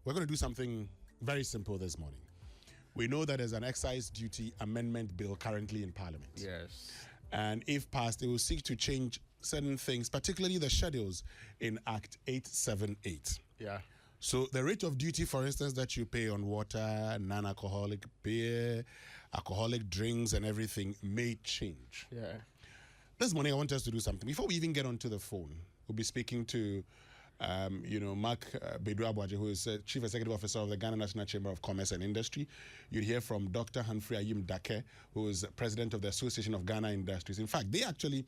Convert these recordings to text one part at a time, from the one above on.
we're going to do something very simple this morning. We know that there's an excise duty amendment bill currently in Parliament. Yes. And if passed, it will seek to change certain things, particularly the schedules in Act 878. Yeah. So the rate of duty, for instance, that you pay on water, non-alcoholic beer, alcoholic drinks and everything may change. Yeah. This morning, I want us to do something. Before we even get onto the phone, we'll be speaking to Mark Badu-Aboagye, who is Chief Executive Officer of the Ghana National Chamber of Commerce and Industry. You'll hear from Dr. Humphrey Ayim-Darke, who is President of the Association of Ghana Industries. In fact, they actually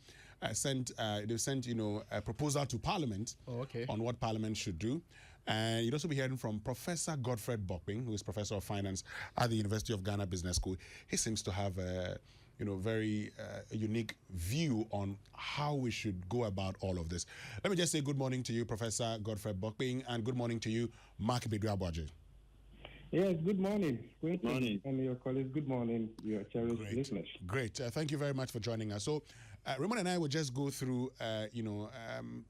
sent a proposal to Parliament on what Parliament should do. And you'll also be hearing from Professor Godfred Bokpin, who is Professor of Finance at the University of Ghana Business School. He seems to have a very unique view on how we should go about all of this. Let me just say good morning to you, Professor Godfred Bokpin, and good morning to you, Mark Badu-Aboagye. Yes, good morning. Good morning. And your colleagues, good morning, your cherished listeners. Great. Thank you very much for joining us. So, Raymond and I will just go through,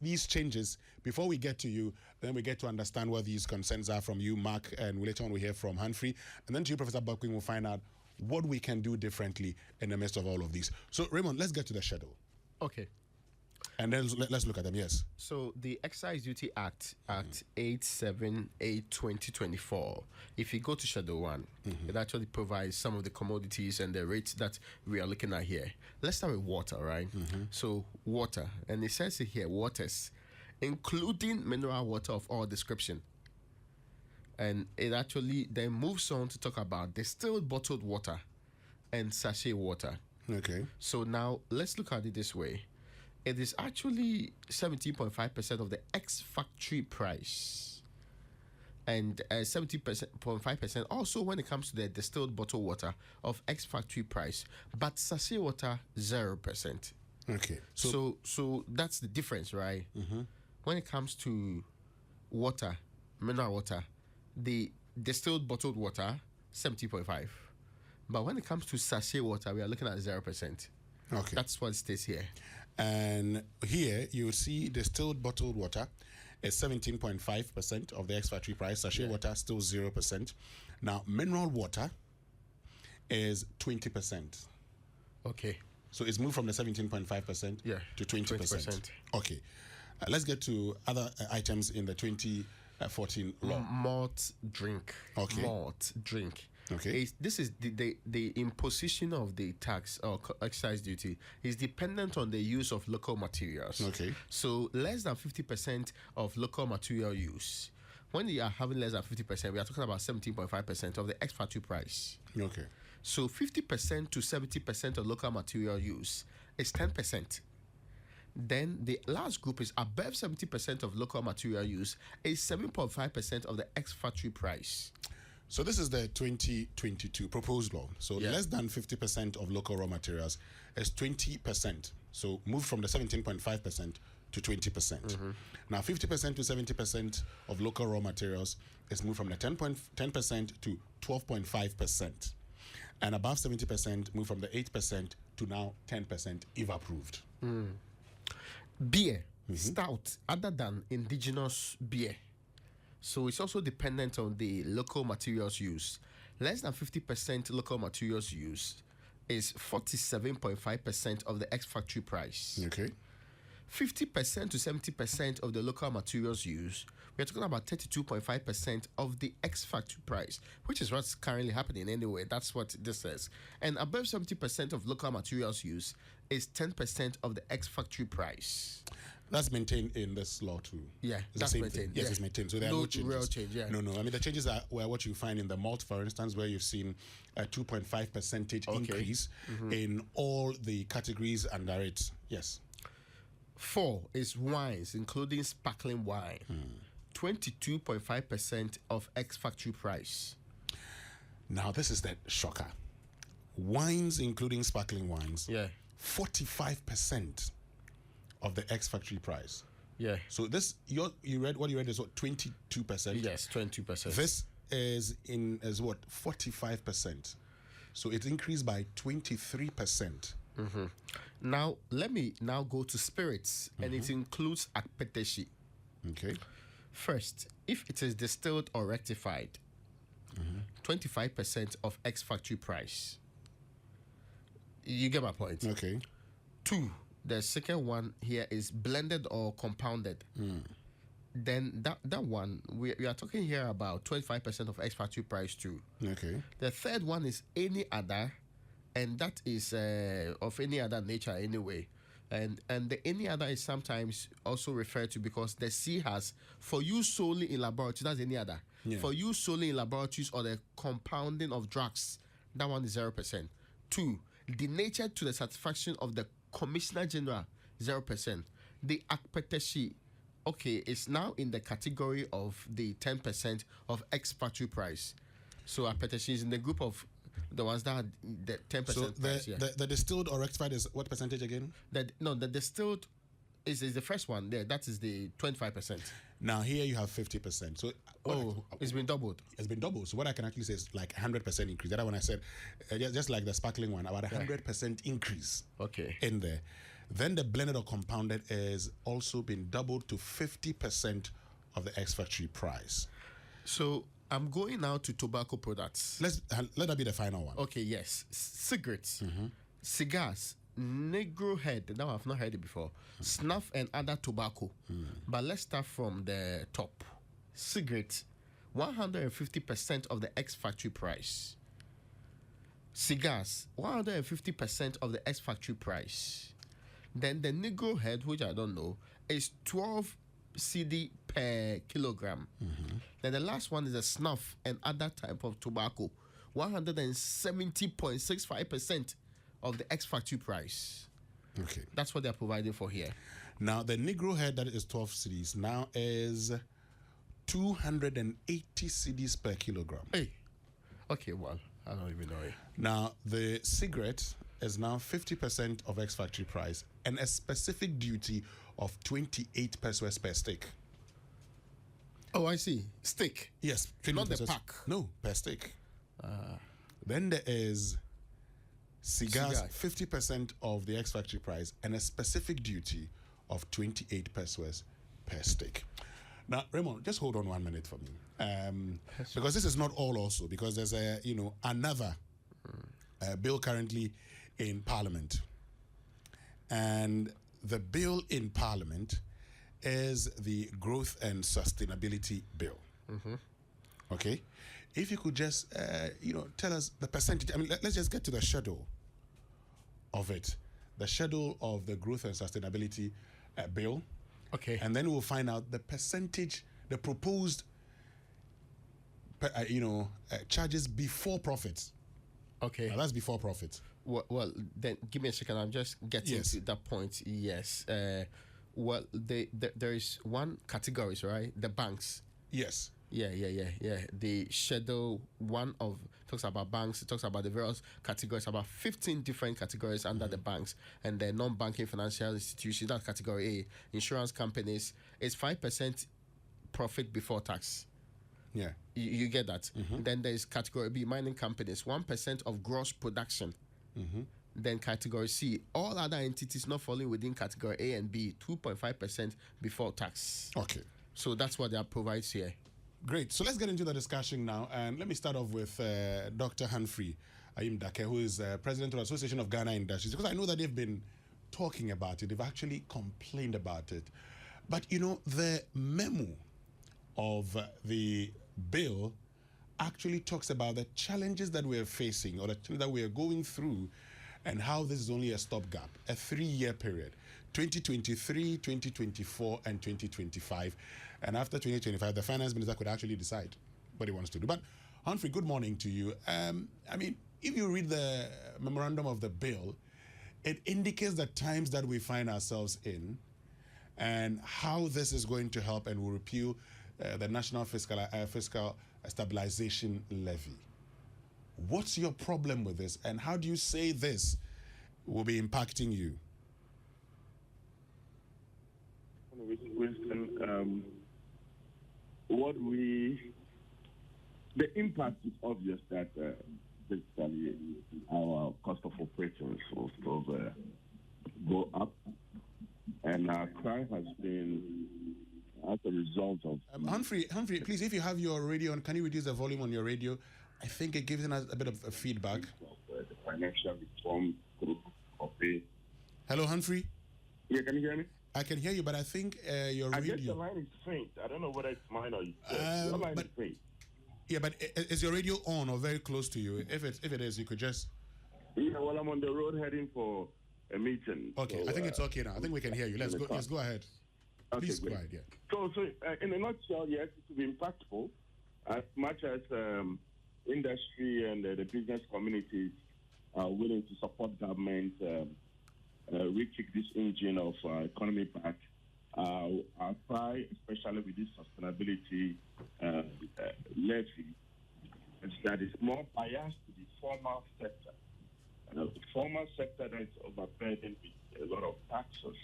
these changes before we get to you. Then we get to understand what these concerns are from you, Mark, and later on we hear from Humphrey. And then to you, Professor Bokpin, we'll find out what we can do differently in the midst of all of these. So, Raymond, let's get to the schedule. Okay. And then let's look at them, yes. So, the Excise Duty Act, Act 878/2024, if you go to Schedule 1, it actually provides some of the commodities and the rates that we are looking at here. Let's start with water, right? So, water, and it says it here, waters, including mineral water of all description. And it actually then moves on to talk about distilled bottled water and sachet water. Okay. So now let's look at it this way. It is actually 17.5% of the ex-factory price. And 70.5% also when it comes to the distilled bottled water of ex-factory price. But sachet water, 0%. Okay. So that's the difference, right? When it comes to water, mineral water, the distilled bottled water, 70.5. But when it comes to sachet water, we are looking at 0%. Okay. That's what it states here. And here you see distilled bottled water is 17.5% of the ex-factory price. Sachet water still 0%. Now mineral water is 20%. Okay. So it's moved from the 17.5% to 20%. Okay. Let's get to other items in the 2014 law. Malt drink. Okay. Malt drink. Okay. This is the imposition of the tax or excise duty is dependent on the use of local materials. Okay. So less than 50% of local material use. When you are having less than 50%, we are talking about 17.5% of the ex-factory price. Okay. So 50% to 70% of local material use is 10%. Then the last group is above 70% of local material use is 7.5% of the ex-factory price. So this is the 2022 proposed law. So less than 50% of local raw materials is 20%. So move from the 17.5% to 20%. Now 50% to 70% of local raw materials is moved from the 10% to 12.5%. And above 70% move from the 8% to now 10% if approved. Beer, stout, other than indigenous beer. So it's also dependent on the local materials used. Less than 50% local materials used is 47.5% of the ex-factory price. Okay. 50% to 70% of the local materials used, we're talking about 32.5% of the ex-factory price, which is what's currently happening anyway. That's what this says. And above 70% of local materials used is 10% of the ex-factory price. That's maintained in this law too. Yeah, it's that's maintained. Yes, it's maintained. So there are no changes. Real change, No. I mean, the changes were what you find in the malt, for instance, where you've seen a 2.5% increase in all the categories under it. Yes. 4 is wines, including sparkling wine. 22.5% of ex-factory price. Now, this is the shocker. Wines, including sparkling wines. 45% of the ex-factory price. So this, what you read is what, 22%? Yes, 22%. This is what, 45%. So it increased by 23%. Now, let me now go to spirits, and it includes akpeteshi. Okay. First, if it is distilled or rectified, 25% of ex-factory price. You get my point? Okay. 2, the second one here is blended or compounded. Then that one, we are talking here about 25% of ex-factory price too. Okay. The third one is any other, and that is of any other nature anyway. And the any other is sometimes also referred to because the C has for use solely in laboratories, that's any other. Yeah. For use solely in laboratories or the compounding of drugs, that one is 0%. 2, the nature to the satisfaction of the Commissioner General, 0%. The Akpeteshi, okay, it's now in the category of the 10% of ex-factory price. So Akpeteshi is in the group of the ones that are the 10% So price. the distilled or rectified is what percentage again? The distilled is the first one there. That is the 25%. Now here you have 50%. So It's been doubled. It's been doubled. So what I can actually say is like 100% increase. That one I said, just like the sparkling one, about 100% increase. Okay. In there. Then the blended or compounded is also been doubled to 50% of the ex-factory price. So I'm going now to tobacco products. Let that be the final one. Okay, yes. Cigarettes, cigars, Negro head. Now I've not heard it before. Snuff and other tobacco. But let's start from the top. Cigarettes, 150% of the ex-factory price. Cigars, 150% of the ex-factory price. Then the Negro head, which I don't know, is 12 CD per kilogram. Then the last one is a snuff and other type of tobacco, 170.65% of the ex-factory price. Okay. That's what they're providing for here. Now the Negro head that is 12 cedis now is 280 cedis per kilogram. Hey. Okay, well, I don't even know it. Now the cigarette is now 50% of ex-factory price and a specific duty of 28 pesos per stick. Oh, I see. Stick. Yes, Not the pesos. pack. No, per stick. Then there is cigars, 50% of the ex-factory price and a specific duty of 28 pesos per stick. Now, Raymond, just hold on 1 minute for me, because this is not all also, because there's another bill currently in Parliament, and the bill in Parliament is the Growth and Sustainability Bill. Okay, if you could just tell us the percentage. I mean, let's just get to the schedule of it, the schedule of the Growth and Sustainability Bill. Okay, and then we'll find out the percentage, the proposed charges before profits. Okay, now, that's before profits. Well, then give me a second. I'm just getting to that point. Yes. Well, there is one category, right? The banks. Yes. Yeah. The Schedule 1 of talks about banks. It talks about the various categories, about 15 different categories under the banks and the non-banking financial institutions. That's category A. Insurance companies is 5% profit before tax. Yeah. You get that. Then there is category B, mining companies, 1% of gross production. Then category C, all other entities not falling within category A and B, 2.5% before tax. Okay. So that's what they provide here. Great. So let's get into the discussion now. And let me start off with Dr. Humphrey Ayim-Darke, who is president of the Association of Ghana Industries, because I know that they've been talking about it. They've actually complained about it. But, the memo of the bill actually talks about the challenges that we're facing or that we're going through and how this is only a stopgap, a 3-year period, 2023, 2024, and 2025. And after 2025, the finance minister could actually decide what he wants to do. But Humphrey, good morning to you. I mean, if you read the memorandum of the bill, it indicates the times that we find ourselves in and how this is going to help and will repeal the National Fiscal Stabilization Levy. What's your problem with this, and how do you say this will be impacting you? The impact is obvious that basically our cost of operations will go up, and our cry has been as a result of... Humphrey, please, if you have your radio on, can you reduce the volume on your radio? I think it gives us a bit of feedback. The financial reform group of the... Hello, Humphrey? Yeah, can you hear me? I can hear you, but I think your radio... I guess the line is faint. I don't know whether it's mine or yours. Your line is faint. Yeah, but is your radio on or very close to you? If it is, you could just... Yeah, well, I'm on the road heading for a meeting. Okay, so, I think it's okay now. I think we can hear you. Let's go ahead. Okay, Please great. go ahead, yeah. So in a nutshell, yes, it will be impactful as much as industry and the business communities are willing to support government rekick this engine of economy back. Our cry, especially with this sustainability levy, is that it's more biased to the formal sector. The formal sector that is overburdened with a lot of taxes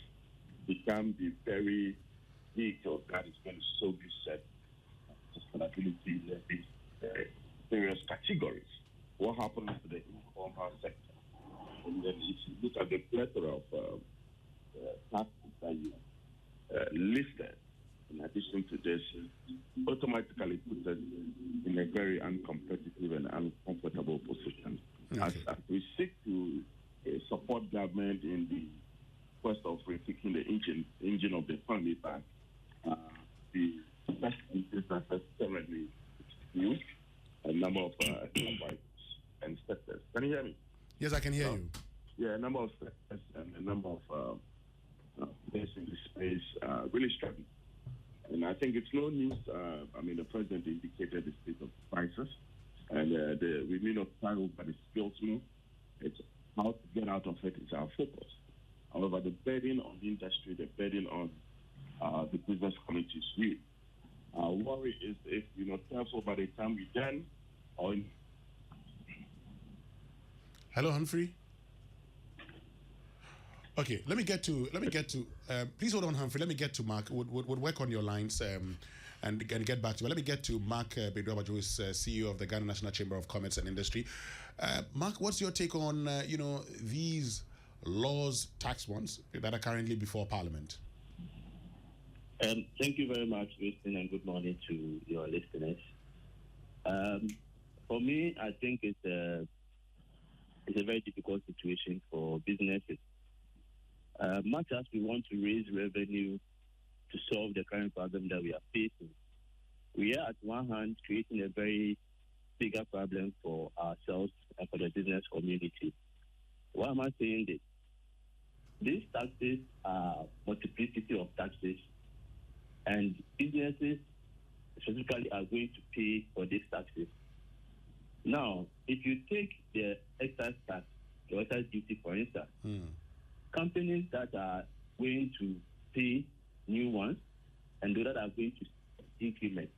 become the very vehicle that is going to so be set sustainability levy various categories. What happens to the informal sector? And then if you look at the plethora of taxes that you listed, in addition to this, automatically puts us in a very uncompetitive and uncomfortable position. Okay. As we seek to support government in the quest of rethinking the engine of the economy back, the best interest are currently huge, a number of advisors and sectors. Can you hear me? Yes, I can hear you. Yeah, a number of sectors and a number of players in this space really struggling. And I think it's no news. The president indicated the state of crisis, and the remain of time by the skills move. It's how to get out of it is our focus. However, the burden on the industry, the burden on the business community is real. Our worry is if we're not careful by the time we're done, or Hello, Humphrey. Okay, let me get to. Please hold on, Humphrey. Let me get to Mark. Would work on your lines and get back to. But let me get to Mark Badu-Aboagye, who is CEO of the Ghana National Chamber of Commerce and Industry. Mark, what's your take on these laws, tax ones that are currently before Parliament? Thank you very much, Winston, and good morning to your listeners. For me, I think it's a very difficult situation for businesses. Much as we want to raise revenue to solve the current problem that we are facing, we are at one hand creating a very bigger problem for ourselves and for the business community. Why am I saying this? These taxes are multiplicity of taxes, and businesses specifically are going to pay for these taxes. Now, if you take the excise tax, the excise duty, for instance, companies that are going to pay new ones and those that are going to increment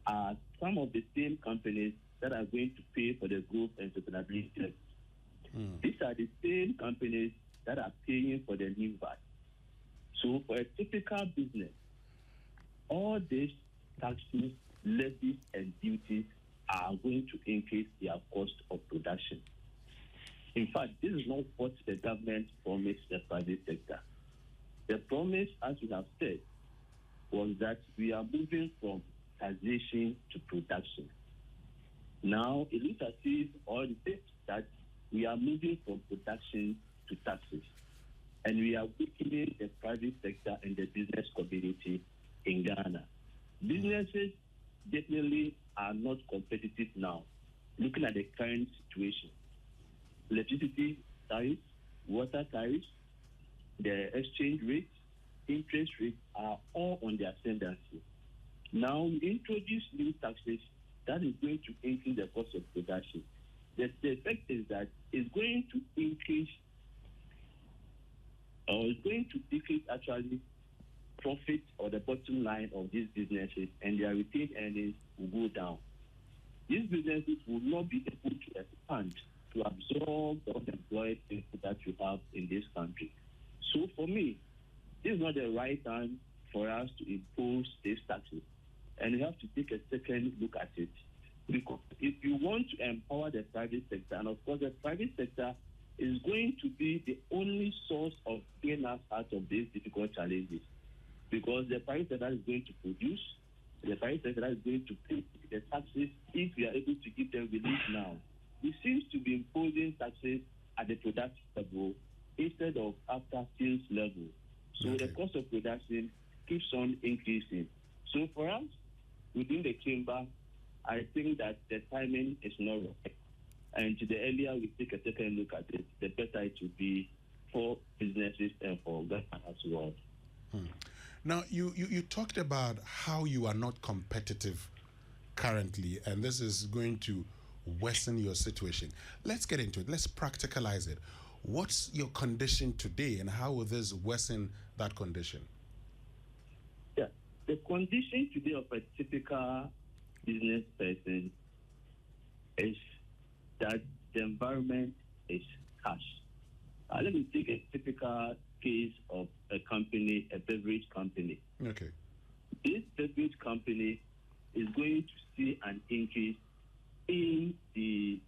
are some of the same companies that are going to pay for the growth and sustainability. These are the same companies that are paying for the new VAT. So for a typical business, all these taxes, levies, and duties are going to increase their cost of production. In fact, this is not what the government promised the private sector. The promise, as we have said, was that we are moving from taxation to production. Now, it looks as if all the things that we are moving from production to taxes, and we are weakening the private sector and the business community in Ghana. Businesses definitely are not competitive now, looking at the current situation. Electricity tariffs, water tariffs, the exchange rates, interest rates are all on the ascendancy. Now we introduce new taxes that is going to increase the cost of production. The effect is that it's going to increase, or it's going to decrease actually profit or the bottom line of these businesses, and their retained earnings will go down. These businesses will not be able to expand to absorb the unemployed people that we have in this country. So for me, this is not the right time for us to impose these taxes. And we have to take a second look at it. Because if you want to empower the private sector, and of course the private sector is going to be the only source of getting us out of these difficult challenges. because the private sector is going to produce, the private sector is going to pay the taxes if we are able to give them relief now. It seems to be imposing taxes at the production level instead of after sales level. So the cost of production keeps on increasing. So for us, within the chamber, I think that the timing is not right. And the earlier we take a second look at it, the better it will be for businesses and for government as well. Now, you talked about how you are not competitive currently, and this is going to worsen your situation. Let's get into it. Let's practicalize it. What's your condition today, and how will this worsen that condition? Yeah, the condition today of a typical business person is that the environment is harsh. Let me take a typical case of a company, a beverage company. Okay. This beverage company is going to see an increase in the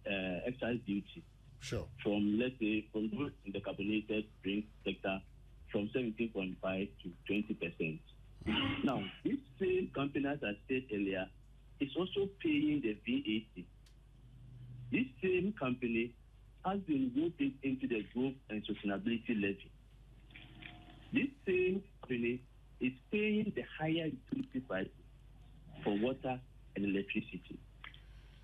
excise duty. Sure. From, let's say, from the carbonated drink sector, from 17.5 to 20%. Now, this same company, as I said earlier, is also paying the VAT. This same company has been voted into the Growth and Sustainability Levy. This same company is paying the higher utility prices for water and electricity.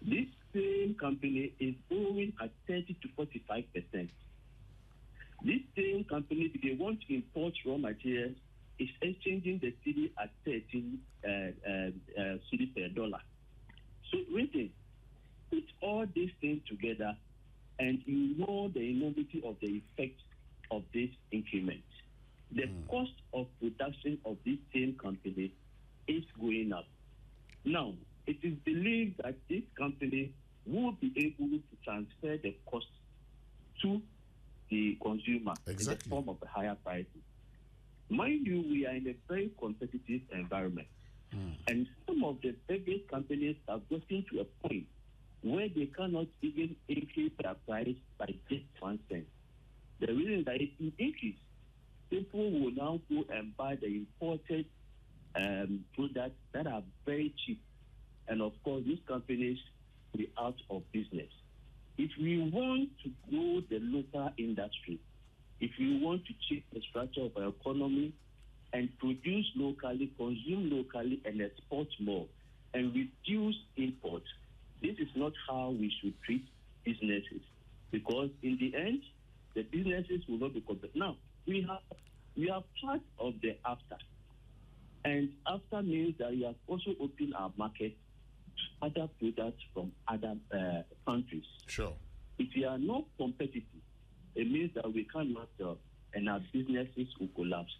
This same company is borrowing at 30 to 45%. This same company, if they want to import raw materials, is exchanging the cedi at 13 cedi per dollar. So, really, put all these things together, and you know the enormity of the effect of this increment. The cost of production of this same company is going up. Now, it is believed that this company will be able to transfer the cost to the consumer in the form of a higher prices. Mind you, we are in a very competitive environment. And some of the biggest companies have gotten to a point where they cannot even increase their price by just 1 cent. The reason that it will increase, people will now go and buy the imported products that are very cheap. And of course, these companies will be out of business. If we want to grow the local industry, if we want to change the structure of our economy and produce locally, consume locally, and export more, and reduce imports, this is not how we should treat businesses. Because in the end, the businesses will not be competitive. Now, we are part of the after. And after means that we have also opened our market to other products from other countries. Sure. If we are not competitive, it means that we cannot sell and our businesses will collapse.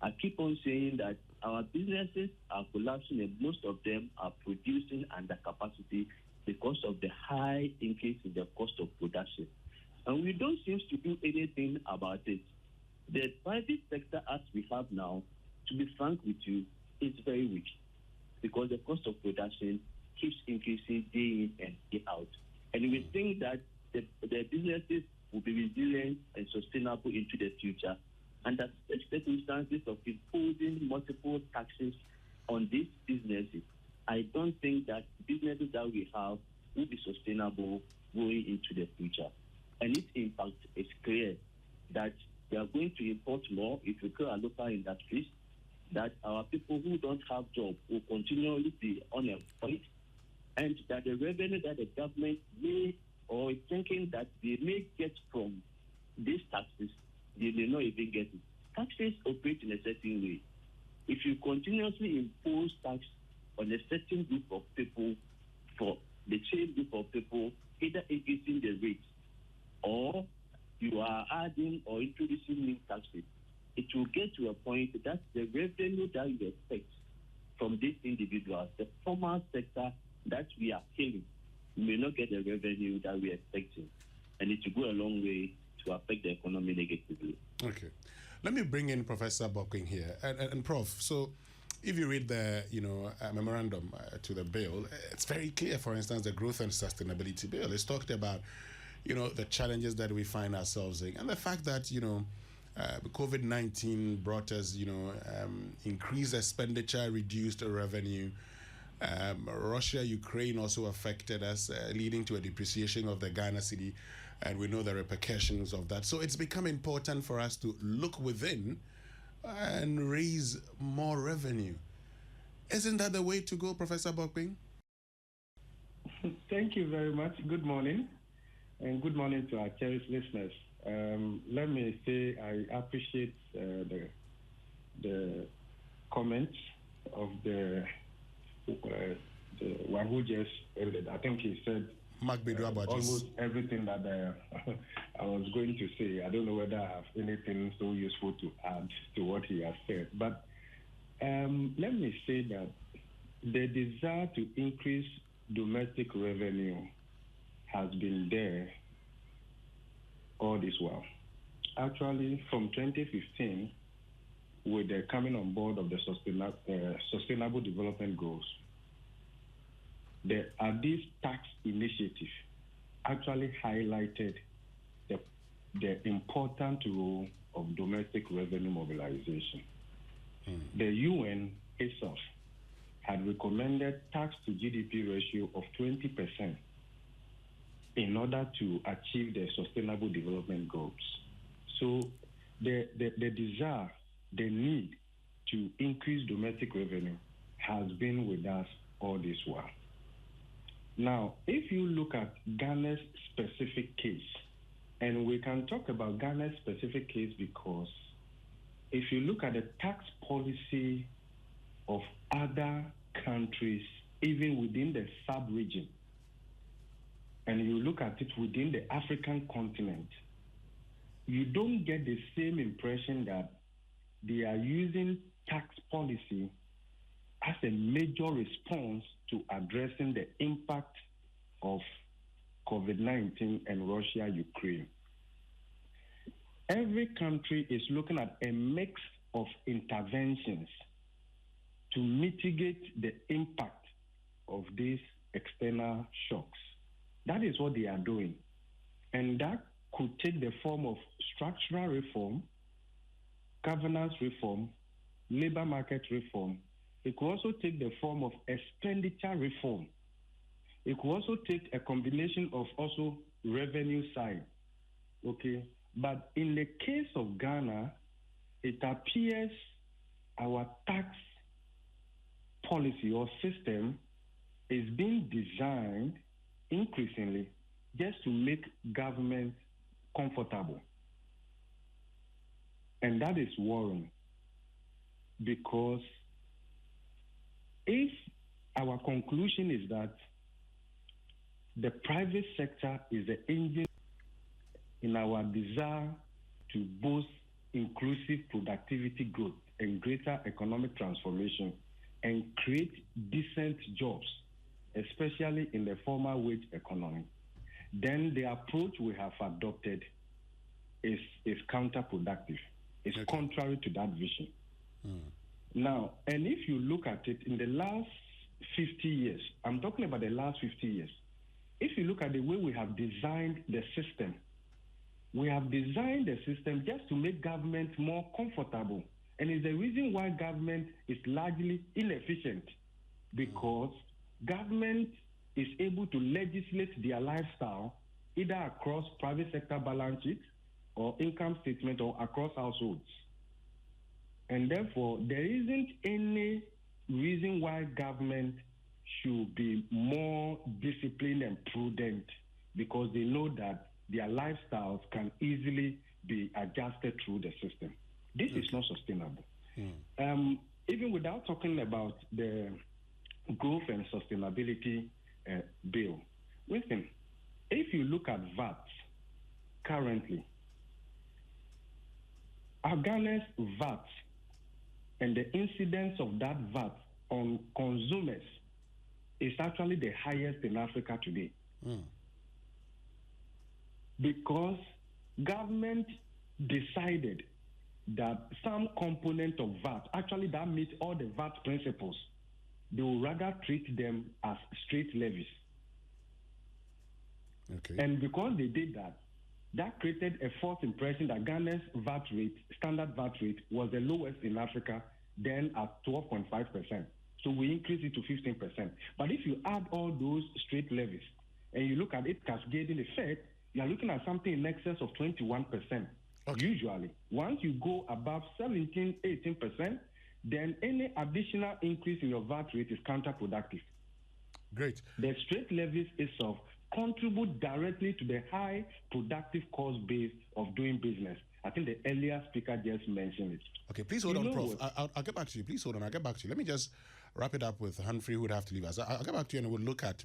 I keep on saying that our businesses are collapsing and most of them are producing under capacity because of the high increase in the cost of production. And we don't seem to do anything about it. The private sector as we have now, to be frank with you, is very weak because the cost of production keeps increasing day in and day out. And we think that the businesses will be resilient and sustainable into the future. Under such circumstances of imposing multiple taxes on these businesses, I don't think that businesses that we have will be sustainable going into the future. And its impact is clear that we are going to import more if we kill our local industries, that our people who don't have jobs will continually be unemployed, and that the revenue that the government may or is thinking that they may get from these taxes, they may not even get it. Taxes operate in a certain way. If you continuously impose tax on a certain group of people for the same group of people, either increasing the rates or you are adding or introducing new taxes, it will get to a point that the revenue that you expect from these individuals, the formal sector that we are killing, we may not get the revenue that we are expecting. And it will go a long way to affect the economy negatively. Okay. Let me bring in Professor Bokpin here. And Prof, so if you read the memorandum to the bill, it's very clear, for instance, the Growth and Sustainability Bill. It's talked about, the challenges that we find ourselves in and the fact that, COVID-19 brought us, increased expenditure, reduced revenue. Russia, Ukraine also affected us, leading to a depreciation of the Ghana cedi, and we know the repercussions of that. So it's become important for us to look within and raise more revenue. Isn't that the way to go, Professor Bokpin? Thank you very much. Good morning, and good morning to our cherished listeners. Let me say I appreciate the comments of the one who just ended. I think he said almost everything that I was going to say. I don't know whether I have anything so useful to add to what he has said. But let me say that the desire to increase domestic revenue has been there all this while. Actually, from 2015, with the coming on board of the Sustainable Development Goals, the Addis tax initiative actually highlighted the important role of domestic revenue mobilization. The UN itself had recommended tax to GDP ratio of 20% in order to achieve the Sustainable Development Goals. So the desire, the need to increase domestic revenue has been with us all this while. Now, if you look at Ghana's specific case, and we can talk about Ghana's specific case because if you look at the tax policy of other countries, even within the sub-region, and you look at it within the African continent, you don't get the same impression that they are using tax policy as a major response to addressing the impact of COVID-19 and Russia-Ukraine. Every country is looking at a mix of interventions to mitigate the impact of these external shocks. That is what they are doing. And that could take the form of structural reform, governance reform, labor market reform. It could also take the form of expenditure reform. It could also take a combination of also revenue side. Okay. But in the case of Ghana, it appears our tax policy or system is being designed increasingly just to make government comfortable. And that is worrying, because if our conclusion is that the private sector is the engine in our desire to boost inclusive productivity growth and greater economic transformation and create decent jobs, especially in the formal wage economy, then the approach we have adopted is counterproductive. It's contrary to that vision. Now, and if you look at it in the last 50 years, I'm talking about the last 50 years, if you look at the way we have designed the system, we have designed the system just to make government more comfortable. And it's the reason why government is largely inefficient, because government is able to legislate their lifestyle either across private sector balance sheet or income statement or across households. And therefore, there isn't any reason why government should be more disciplined and prudent, because they know that their lifestyles can easily be adjusted through the system. This is not sustainable. Even without talking about the growth and sustainability bill, listen, if you look at VAT currently, Ghana's VAT and the incidence of that VAT on consumers is actually the highest in Africa today. Because government decided that some component of VAT, actually that meets all the VAT principles, they will rather treat them as straight levies. And because they did that, that created a false impression that Ghana's VAT rate, standard VAT rate, was the lowest in Africa, then at 12.5%. So we increased it to 15%. But if you add all those straight levies and you look at it cascading effect, you are looking at something in excess of 21%. Okay. Usually, once you go above 17, 18%, then any additional increase in your VAT rate is counterproductive. Great. The straight levies itself contribute directly to the high productive cost base of doing business. I think the earlier speaker just mentioned it. Okay, please hold on, Prof. I'll get back to you. Please hold on. I'll get back to you. Let me just wrap it up with Humphrey, who would have to leave us. I'll get back to you and we'll look at,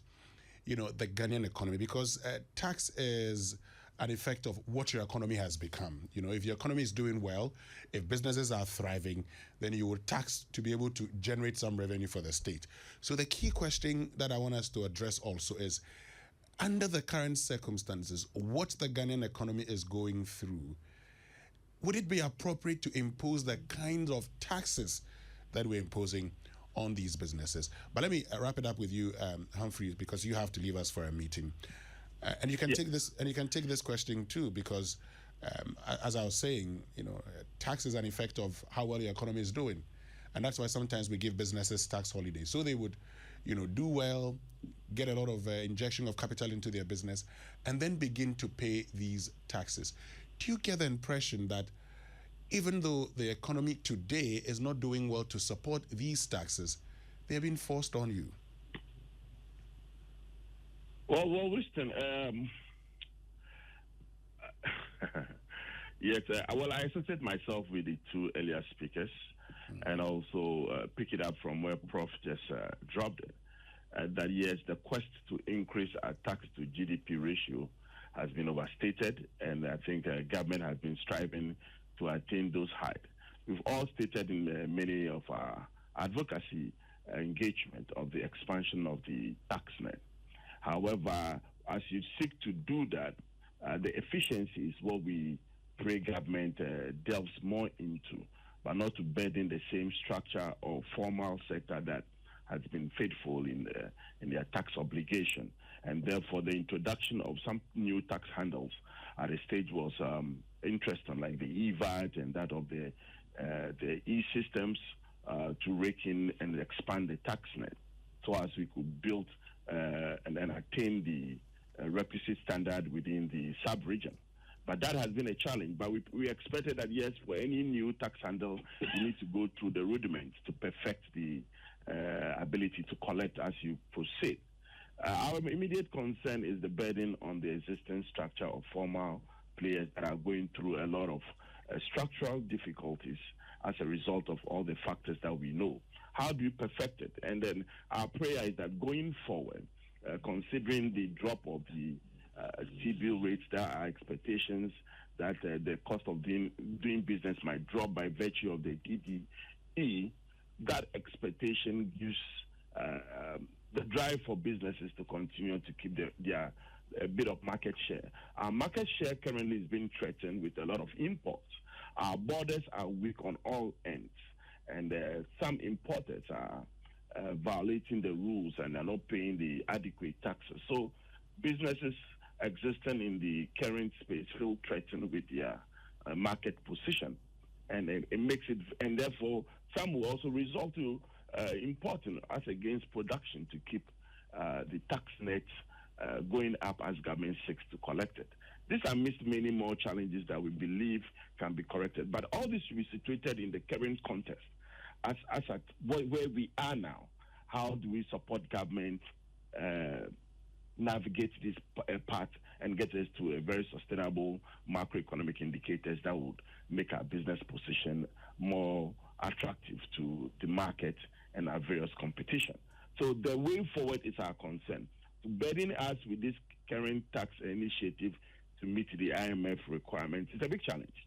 the Ghanaian economy, because tax is an effect of what your economy has become. If your economy is doing well, if businesses are thriving, then you will tax to be able to generate some revenue for the state. So the key question that I want us to address also is, under the current circumstances, what the Ghanaian economy is going through, would it be appropriate to impose the kinds of taxes that we're imposing on these businesses? But let me wrap it up with you, Humphrey, because you have to leave us for a meeting. And you can take this, and you can take this question too, because as I was saying, tax is an effect of how well your economy is doing, and that's why sometimes we give businesses tax holidays, so they would, do well, get a lot of injection of capital into their business, and then begin to pay these taxes. Do you get the impression that even though the economy today is not doing well to support these taxes, they have been forced on you? Well, Winston, yes, I associate myself with the two earlier speakers, and also pick it up from where Prof just dropped it, that yes, the quest to increase our tax to GDP ratio has been overstated, and I think government has been striving to attain those heights. We've all stated in many of our advocacy engagement of the expansion of the tax net. However, as you seek to do that, the efficiency is what we pray government delves more into, but not to burden the same structure or formal sector that has been faithful in their tax obligation. And therefore, the introduction of some new tax handles at a stage was interesting, like the EVAT and that of the E-systems to rake in and expand the tax net, so as we could build and then attain the requisite standard within the sub-region. But that has been a challenge. But we expected that, yes, for any new tax handle, you need to go through the rudiments to perfect the ability to collect as you proceed. Our immediate concern is the burden on the existing structure of formal players that are going through a lot of structural difficulties as a result of all the factors that we know. How do you perfect it? And then our prayer is that going forward, considering the drop of the T-bill rates, there are expectations that the cost of doing business might drop by virtue of the DDE. That expectation gives the drive for businesses to continue to keep their bit of market share. Our market share currently is being threatened with a lot of imports. Our borders are weak on all ends, and some importers are violating the rules and are not paying the adequate taxes. So businesses existing in the current space feel threatened with their market position, and it makes it, and therefore some will also resort to importing as against production to keep the tax net going up as government seeks to collect it. These are amidst many more challenges that we believe can be corrected. But all this will be situated in the current context. As at where we are now, how do we support government navigate this path and get us to a very sustainable macroeconomic indicators that would make our business position more attractive to the market and our various competition. So the way forward is our concern. Burden us with this current tax initiative to meet the IMF requirements is a big challenge.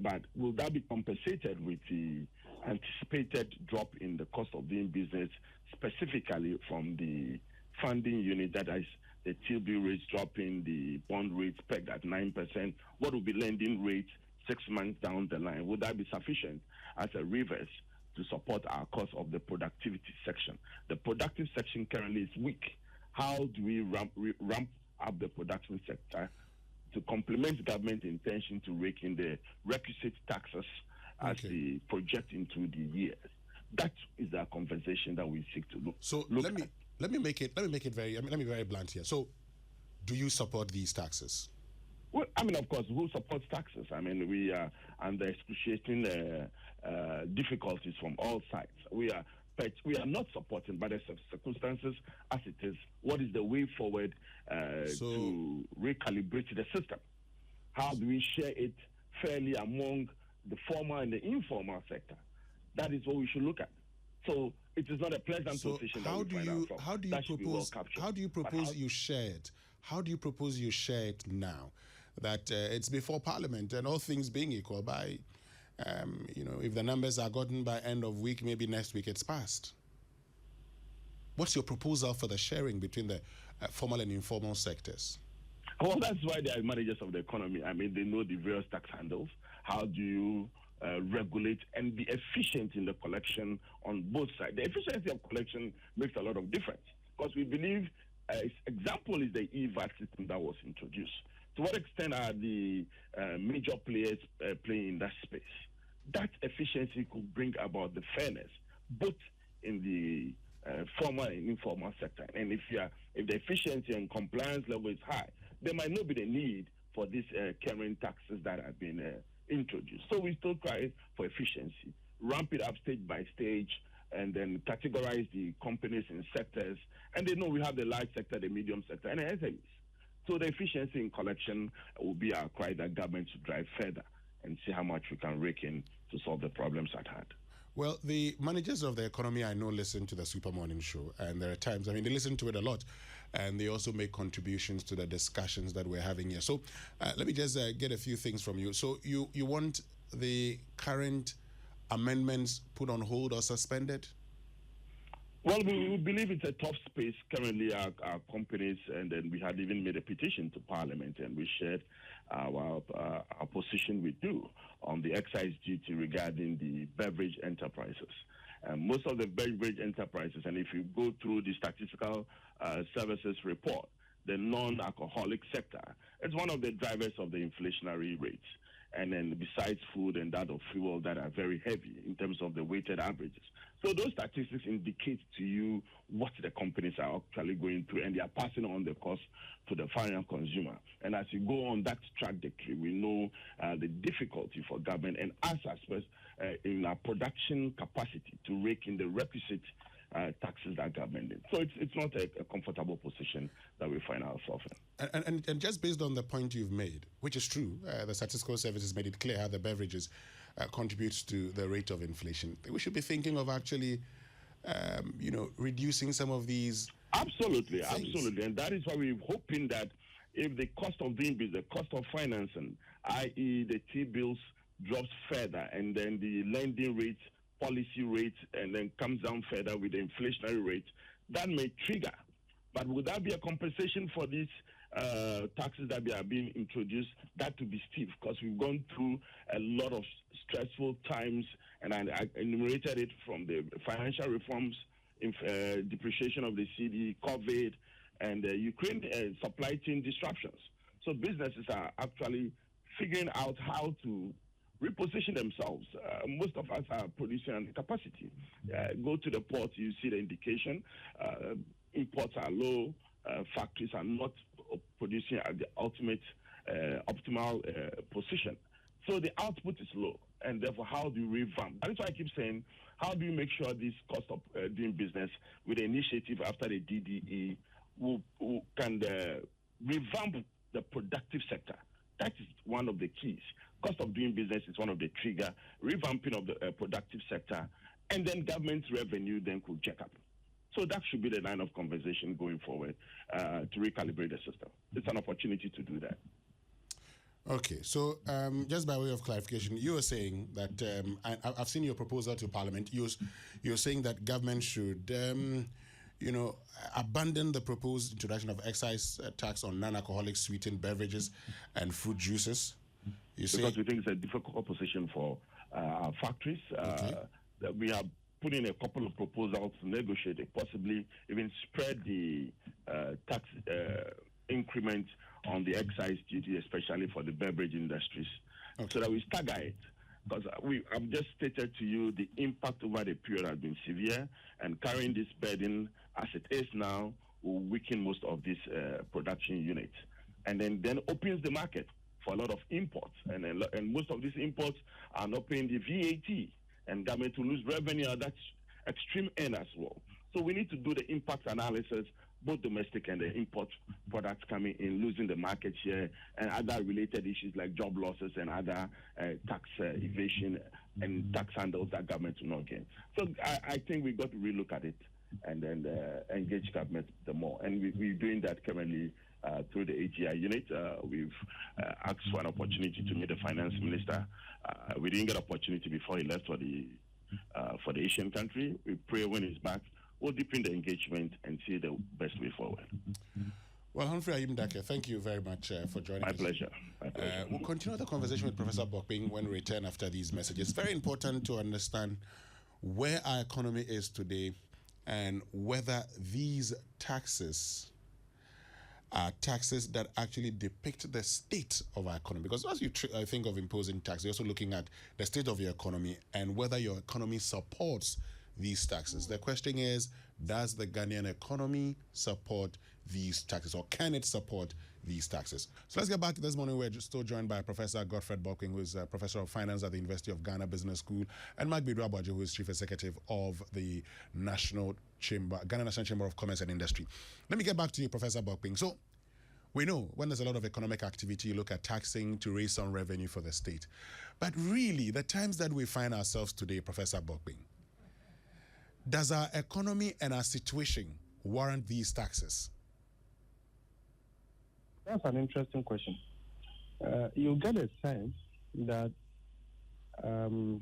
But will that be compensated with the anticipated drop in the cost of doing business, specifically from the funding unit, that is the T-bill rates dropping, the bond rates pegged at 9%? What will be lending rates 6 months down the line? Would that be sufficient as a reverse to support our cost of the productivity section? The productive section currently is weak. How do we ramp up the production sector to complement government intention to rake in the requisite taxes as they project into the years. That is our conversation that we seek to look. So let me make it very. Let me be very blunt here. So, do you support these taxes? Well, I mean, of course, who supports taxes? I mean, we are under excruciating difficulties from all sides. We are not supporting, but the circumstances as it is. What is the way forward to recalibrate the system? How do we share it fairly among the formal and the informal sector? That is what we should look at. So it is not a pleasant position. How do you propose you share it? How do you propose you share it now that it's before Parliament and all things being equal by, if the numbers are gotten by end of week, maybe next week it's passed? What's your proposal for the sharing between the formal and informal sectors? Well, that's why they are managers of the economy. I mean, they know the various tax handles. How do you regulate and be efficient in the collection on both sides? The efficiency of collection makes a lot of difference because we believe, example is the e-VAT system that was introduced. To what extent are the major players playing in that space? That efficiency could bring about the fairness, both in the formal and informal sector. And if the efficiency and compliance level is high, there might not be the need for these current taxes that have been introduced. So we still cry for efficiency, ramp it up stage by stage, and then categorize the companies in sectors. And they know we have the large sector, the medium sector, and the SMEs. So the efficiency in collection will be our cry that government should drive further and see how much we can rake in to solve the problems at hand. Well, the managers of the economy I know listen to the Super Morning Show, and there are times, they listen to it a lot, and they also make contributions to the discussions that we're having here. So let me just get a few things from you. So you want the current amendments put on hold or suspended? Well, we believe it's a tough space currently, our companies, and then we had even made a petition to Parliament, and we shared our position with you on the excise duty regarding the beverage enterprises. Most of the beverage enterprises, and if you go through the statistical services report, the non-alcoholic sector, it's one of the drivers of the inflationary rates. And then besides food and that of fuel that are very heavy in terms of the weighted averages. So those statistics indicate to you what the companies are actually going through, and they are passing on the cost to the final consumer. And as you go on that trajectory, we know the difficulty for government and us as in our production capacity to rake in the requisite taxes that government did. So it's not a comfortable position that we find ourselves in. And just based on the point you've made, which is true, the Statistical Service has made it clear how the beverages contributes to the rate of inflation. We should be thinking of actually, reducing some of these. Absolutely. And that is why we're hoping that if the cost of doing business, the cost of financing, i.e. the T-bills drops further, and then the lending rate, policy rate, and then comes down further with the inflationary rate, that may trigger. But would that be a compensation for these taxes that are being introduced? That to be steep, because we've gone through a lot of stressful times, and I enumerated it from the financial reforms, depreciation of the CD, COVID, and Ukraine supply chain disruptions. So businesses are actually figuring out how to reposition themselves. Most of us are producing under capacity. Go to the port, you see the indication. Imports are low. Factories are not producing at the ultimate optimal position. So the output is low, and therefore how do you revamp? That's why I keep saying, how do you make sure this cost of doing business with the initiative after the DDE can revamp the productive sector? That is one of the keys. Cost of doing business is one of the trigger, revamping of the productive sector, and then government revenue then could check up. So that should be the line of conversation going forward to recalibrate the system. It's an opportunity to do that. Okay, so just by way of clarification, you were saying that, I've seen your proposal to Parliament, you're saying that government should, abandon the proposed introduction of excise tax on non-alcoholic sweetened beverages and fruit juices. Because we think it's a difficult position for our factories. That we have put in a couple of proposals to negotiate it, possibly even spread the tax increment increment on the excise duty, especially for the beverage industries, so that we stagger it. Because I've just stated to you the impact over the period has been severe, and carrying this burden as it is now will weaken most of these production units, and then opens the market for a lot of imports, and most of these imports are not paying the VAT, and government will lose revenue at that extreme end as well. So we need to do the impact analysis, both domestic and the import products coming in, losing the market share, and other related issues like job losses and other tax evasion and tax handles that government will not gain. So I think we've got to relook at it and then engage government the more. And we're doing that currently through the AGI unit. We've asked for an opportunity to meet the finance minister. We didn't get an opportunity before he left for the Asian country. We pray when he's back, we'll deepen the engagement and see the best way forward. Well, Humphrey Ayim-Darke, thank you very much for joining us. My pleasure. We'll continue the conversation with Professor Bokpin when we return after these messages. It's very important to understand where our economy is today and whether these taxes are taxes that actually depict the state of our economy. Because as you think of imposing tax, you're also looking at the state of your economy and whether your economy supports these taxes. The question is, does the Ghanaian economy support these taxes, or can it support these taxes? So let's get back to this morning. We're still joined by Professor Godfred Bokpin, who is a professor of finance at the University of Ghana Business School, and Badu-Aboagye, who is chief executive of the Ghana National Chamber of Commerce and Industry. Let me get back to you, Professor Bokpin. So we know when there's a lot of economic activity, you look at taxing to raise some revenue for the state. But really, the times that we find ourselves today, Professor Bokpin, does our economy and our situation warrant these taxes? That's an interesting question. You get a sense that the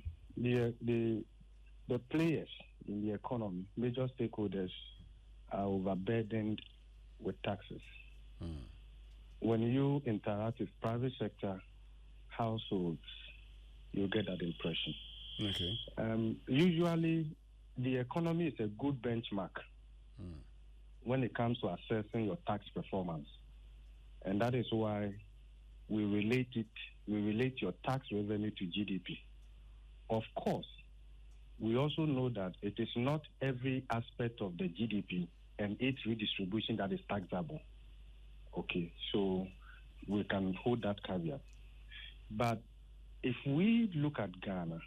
players in the economy, major stakeholders, are overburdened with taxes. When you interact with private sector households, you get that impression. Okay. Usually, the economy is a good benchmark when it comes to assessing your tax performance. And that is why we relate your tax revenue to GDP. Of course, we also know that it is not every aspect of the GDP and its redistribution that is taxable. Okay, so we can hold that caveat. But if we look at Ghana,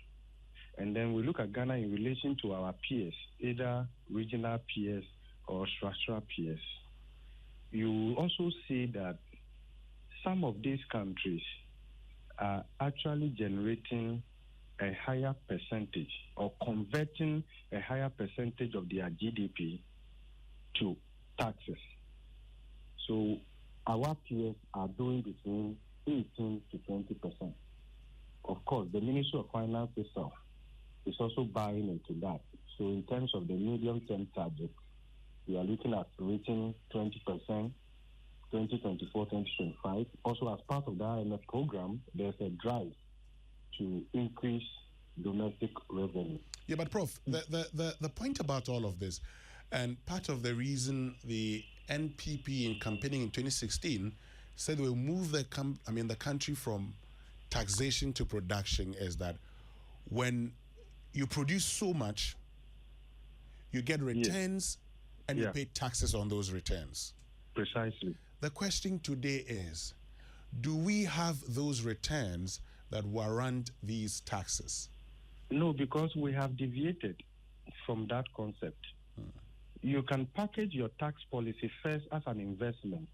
and then we look at Ghana in relation to our peers, either regional peers or structural peers, you also see that some of these countries are actually generating a higher percentage or converting a higher percentage of their GDP to taxes. So our peers are doing between 18 to 20%. Of course, the Ministry of Finance itself is also buying into that. So in terms of the medium-term target, we are looking at reaching 20%, 2024, 2025. Also, as part of the IMF program, there's a drive to increase domestic revenue. Yeah, but Prof, the point about all of this, and part of the reason the NPP in campaigning in 2016 said we'll move the country from taxation to production is that when you produce so much, you get returns, and you pay taxes on those returns. Precisely. The question today is, do we have those returns that warrant these taxes? No, because we have deviated from that concept. You can package your tax policy first as an investment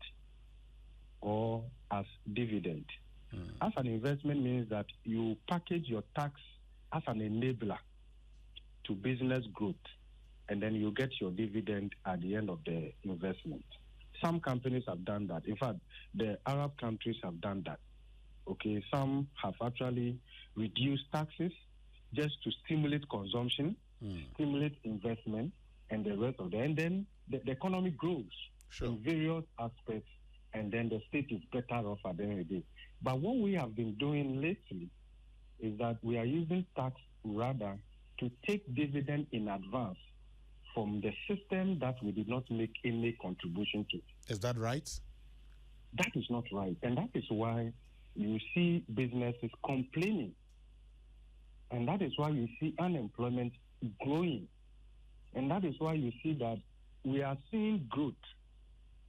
or as dividend. As an investment means that you package your tax as an enabler to business growth, and then you get your dividend at the end of the investment. Some companies have done that. In fact, the Arab countries have done that. Okay, some have actually reduced taxes just to stimulate consumption, stimulate investment, and the rest of it. And then the economy grows in various aspects, and then the state is better off at the end of the day. But what we have been doing lately is that we are using tax rather to take dividend in advance from the system that we did not make any contribution to. Is that right? That is not right. And that is why you see businesses complaining. And that is why you see unemployment growing. And that is why you see that we are seeing growth.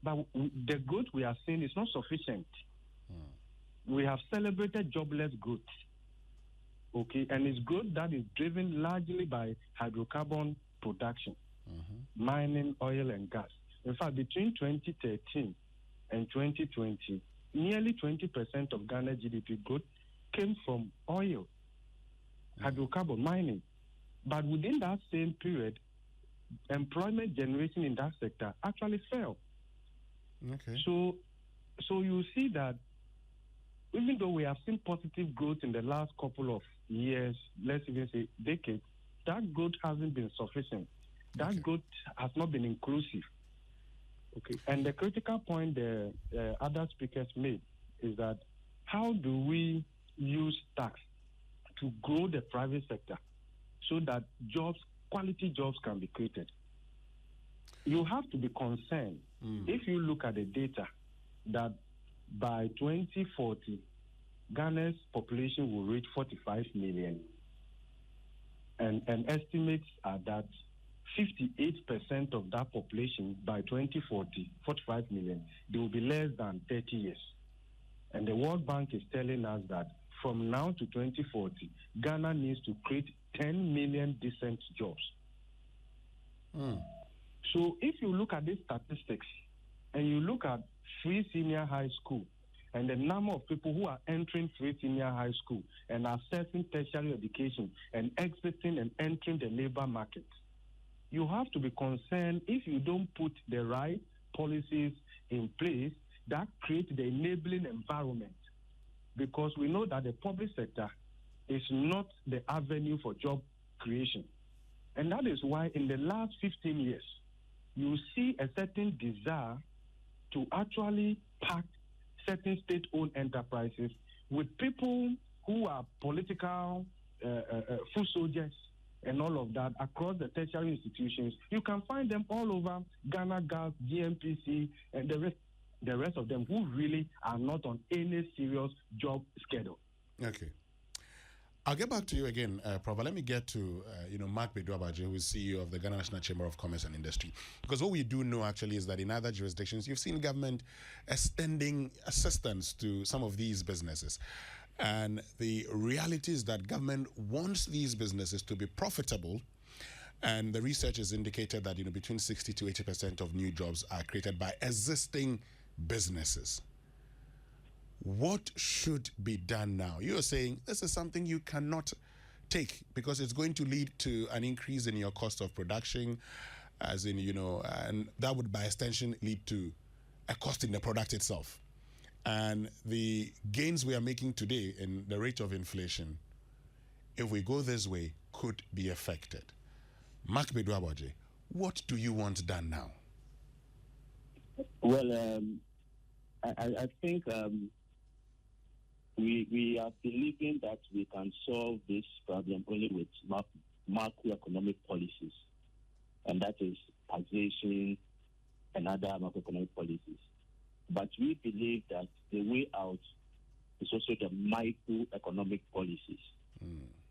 But the growth we are seeing is not sufficient. We have celebrated jobless growth. Okay, and it's growth that is driven largely by hydrocarbon production, mining, oil, and gas. In fact, between 2013 and 2020, nearly 20% of Ghana GDP growth came from oil, hydrocarbon, mining. But within that same period, employment generation in that sector actually fell. Okay. So you see that even though we have seen positive growth in the last couple of years, let's even say decades, that growth hasn't been sufficient. That growth has not been inclusive. Okay. And the critical point the other speakers made is that how do we use tax to grow the private sector so that jobs, quality jobs can be created? You have to be concerned if you look at the data that by 2040, Ghana's population will reach 45 million. And estimates are that 58% of that population by 2040, 45 million, they will be less than 30 years. And the World Bank is telling us that from now to 2040, Ghana needs to create 10 million decent jobs. So if you look at these statistics and you look at free senior high school and the number of people who are entering free senior high school and accessing tertiary education and exiting and entering the labor market, you have to be concerned if you don't put the right policies in place that create the enabling environment. Because we know that the public sector is not the avenue for job creation. And that is why in the last 15 years, you see a certain desire to actually pack certain state-owned enterprises with people who are political foot soldiers and all of that across the tertiary institutions. You can find them all over Ghana Gas, GMPC, and the rest of them who really are not on any serious job schedule. Okay. I'll get back to you again, Prof. Let me get to Mark Badu-Aboagye, who is CEO of the Ghana National Chamber of Commerce and Industry. Because what we do know actually is that in other jurisdictions, you've seen government extending assistance to some of these businesses. And the reality is that government wants these businesses to be profitable. And the research has indicated that between 60 to 80% of new jobs are created by existing businesses. What should be done now? You're saying this is something you cannot take because it's going to lead to an increase in your cost of production, as in, and that would by extension lead to a cost in the product itself. And the gains we are making today in the rate of inflation, if we go this way, could be affected. Mark Badu-Aboagye, what do you want done now? Well, I think we are believing that we can solve this problem only with macroeconomic policies, and that is taxation and other macroeconomic policies. But we believe that the way out is also the microeconomic policies.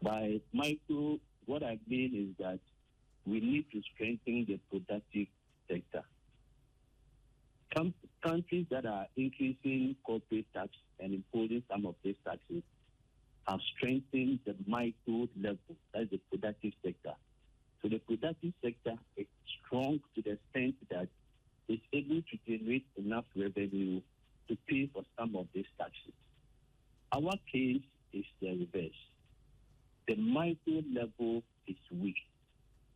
By micro, what I mean is that we need to strengthen the productive sector. Countries that are increasing corporate tax and imposing some of these taxes have strengthened the micro level, that is the productive sector. So the productive sector is strong to the extent that it's able to generate enough revenue to pay for some of these taxes. Our case is the reverse. The micro level is weak,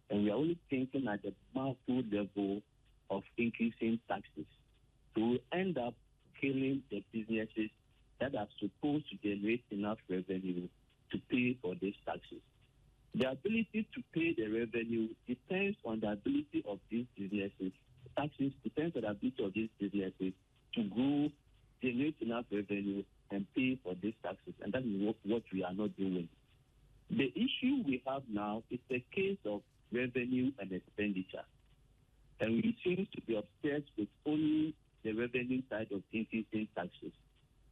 and we are only thinking at the macro level of increasing taxes. So we end up killing the businesses that are supposed to generate enough revenue to pay for these taxes. The ability to pay the revenue depends on the ability of these businesses. Taxes depends on the ability of these businesses to grow, generate enough revenue, and pay for these taxes. And that is what we are not doing. The issue we have now is the case of revenue and expenditure. And we seem to be obsessed with only the revenue side of increasing taxes.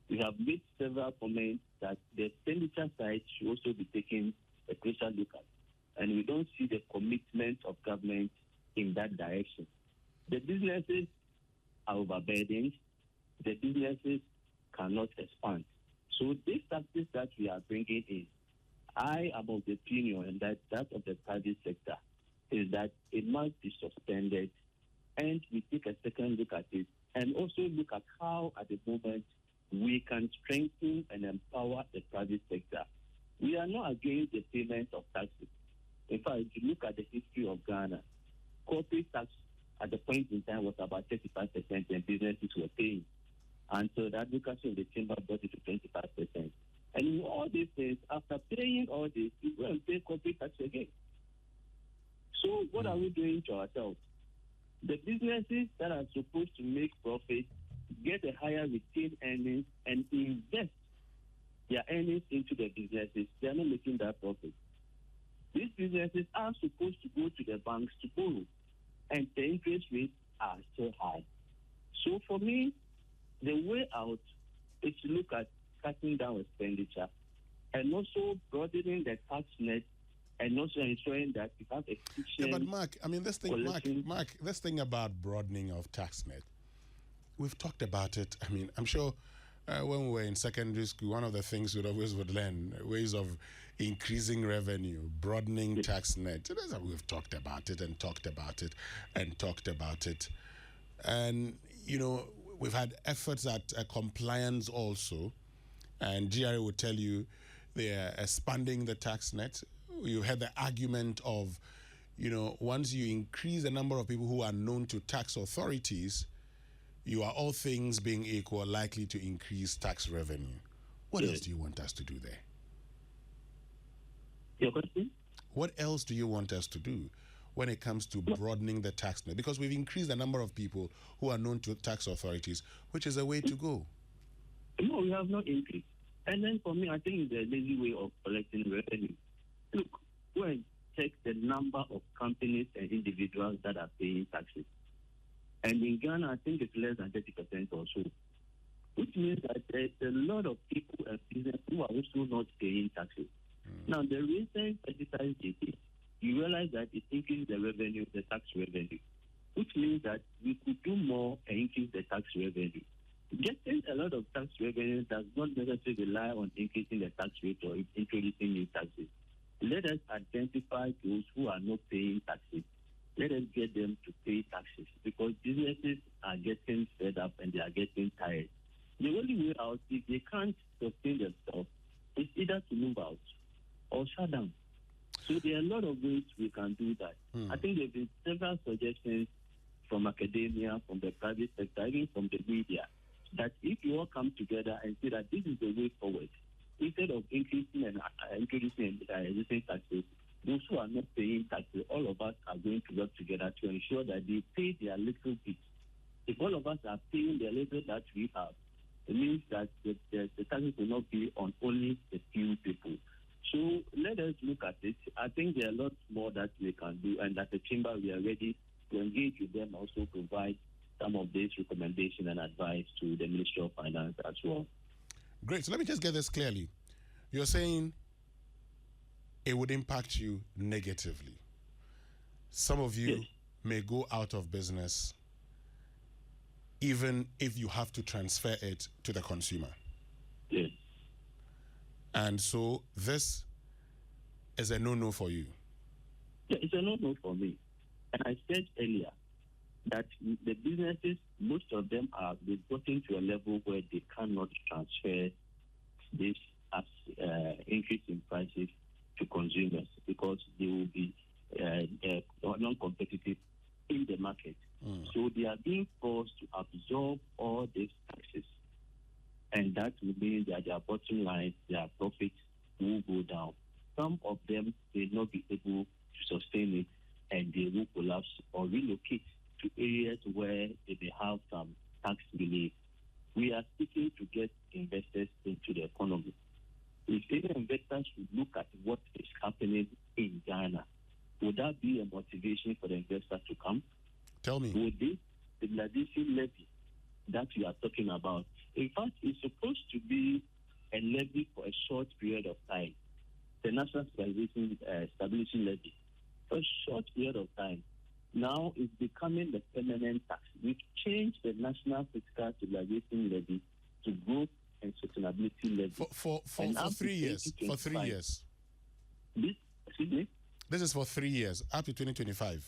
We have made several comments that the expenditure side should also be taken a closer look at. And we don't see the commitment of government in that direction. The businesses are overburdened. The businesses cannot expand. So these taxes that we are bringing in, I am of the opinion that of the private sector is that it must be suspended, and we take a second look at it and also look at how at the moment we can strengthen and empower the private sector. We are not against the payment of taxes. In fact, if you look at the history of Ghana, corporate tax at the point in time was about 35% and businesses were paying. And so the advocacy of the chamber brought it to 25%. And in all these things, after paying all this, we go and pay corporate tax again. So what are we doing to ourselves? The businesses that are supposed to make profit get a higher retained earnings and invest their earnings into the businesses. They are not making that profit. These businesses are supposed to go to the banks to borrow, and the interest rates are so high. So for me, the way out is to look at cutting down expenditure and also broadening the tax net and also ensuring that we have efficient. Yeah, but Mark, I mean, this thing about broadening of tax net, we've talked about it. I mean, I'm sure when we were in secondary school, one of the things we always would learn ways of increasing revenue, broadening tax net. We've talked about it and talked about it and talked about it. And, you know, we've had efforts at compliance also. And GRA will tell you they're expanding the tax net. You had the argument of, you know, once you increase the number of people who are known to tax authorities, you are, all things being equal, likely to increase tax revenue. What else do you want us to do there? Your question? What else do you want us to do when it comes to broadening the tax net? Because we've increased the number of people who are known to tax authorities, which is a way to go. No, we have not increased. And then for me, I think it's a lazy way of collecting revenue. Look, go and check the number of companies and individuals that are paying taxes. And in Ghana, I think it's less than 30% or so, which means that there's a lot of people and businesses who are also not paying taxes. Now, the recent exercise data, you realize that it increases the revenue, the tax revenue, which means that we could do more and increase the tax revenue. Getting a lot of tax revenue does not necessarily rely on increasing the tax rate or introducing new taxes. Let us identify those who are not paying taxes. Let us get them to pay taxes, because businesses are getting fed up and they are getting tired. The only way out, if they can't sustain themselves, is either to move out or shut down. So there are a lot of ways we can do that. I think there have been several suggestions from academia, from the private sector, even from the media, that if you all come together and say that this is the way forward, instead of increasing and introducing existing taxes, those who are not paying taxes, all of us are going to work together to ensure that they pay their little bit. If all of us are paying the little that we have, it means that the taxes will not be on only a few people. So let us look at it. I think there are lots more that we can do, and at the chamber we are ready to engage with them, also provide some of these recommendations and advice to the Ministry of Finance as well. Great. So let me just get this clearly. You're saying it would impact you negatively. Some of you may go out of business even if you have to transfer it to the consumer. Yes. And so this is a no-no for you. Yeah, it's a no-no for me. And I said earlier that the businesses, most of them they've gotten to a level where they cannot transfer this as increase in prices to consumers, because they will be non-competitive in the market. So they are being forced to absorb all these taxes, and that will mean that their bottom line, their profits will go down. Some of them may not be able to sustain it, and they will collapse or relocate to areas where they may have some tax relief. We are seeking to get investors into the economy. If any investors should look at what is happening in Ghana, would that be a motivation for the investors to come? Tell me. Would this stabilization levy that you are talking about. In fact, it's supposed to be a levy for a short period of time, the National Stabilization Levy, for a short period of time. Now it's becoming the permanent tax. We've changed the National Fiscal Stabilization Levy to Growth and Sustainability Levy. For 3 years. For 3 years. Excuse me? This is for 3 years, up to 2025.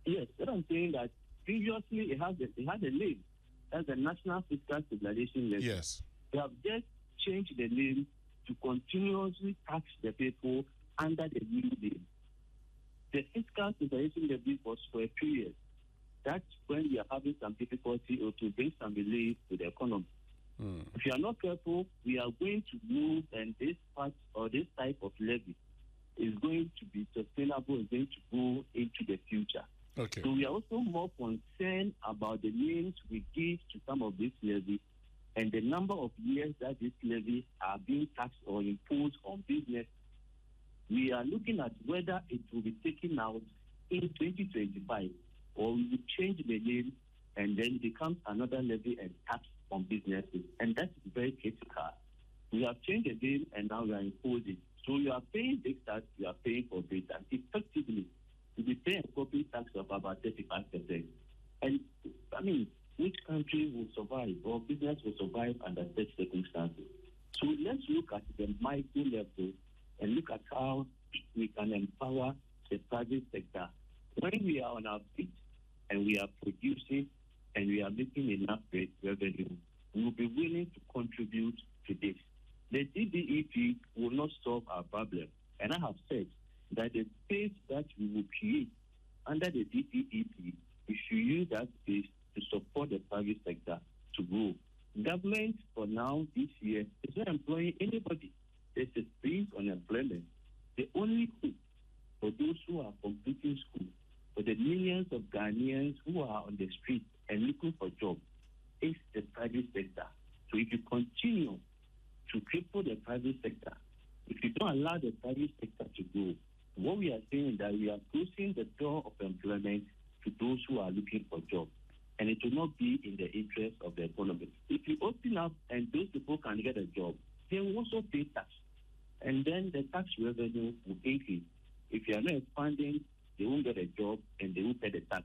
Yes, what I'm saying that previously it had a name. That's the National Fiscal Stabilization Levy. Yes. They have just changed the name to continuously tax the people under the new name. The Fiscal Stabilization Levy was for a period. That's when we are having some difficulty or to bring some relief to the economy. If you are not careful, we are going to move, and this part or this type of levy is going to be sustainable, is going to go into the future. Okay. So we are also more concerned about the names we give to some of these levies and the number of years that these levies are being taxed or imposed on business. We are looking at whether it will be taken out in 2025 or we will change the name and then becomes another levy and tax on businesses. And that is very critical. We have changed the name and now we are imposing. So you are paying big tax, you are paying for big tax. Effectively, you will be paying a corporate tax of about 35%. And I mean, which country will survive or business will survive under such circumstances? So let's look at the micro level and look at how we can empower the private sector. When we are on our feet and we are producing and we are making enough revenue, we will be willing to contribute to this. The DDEP will not solve our problem. And I have said that the space that we will create under the DDEP, we should use that space to support the private sector to grow. Government, for now, this year, is not employing anybody. There's a freeze on employment. The only hope for those who are completing school, for the millions of Ghanaians who are on the street and looking for jobs, is the private sector. So if you continue to cripple the private sector, if you don't allow the private sector to grow, what we are saying is that we are closing the door of employment to those who are looking for jobs. And it will not be in the interest of the economy. If you open up and those people can get a job, they will also pay tax. And then the tax revenue will increase. If you are not expanding, they won't get a job and they will pay the tax.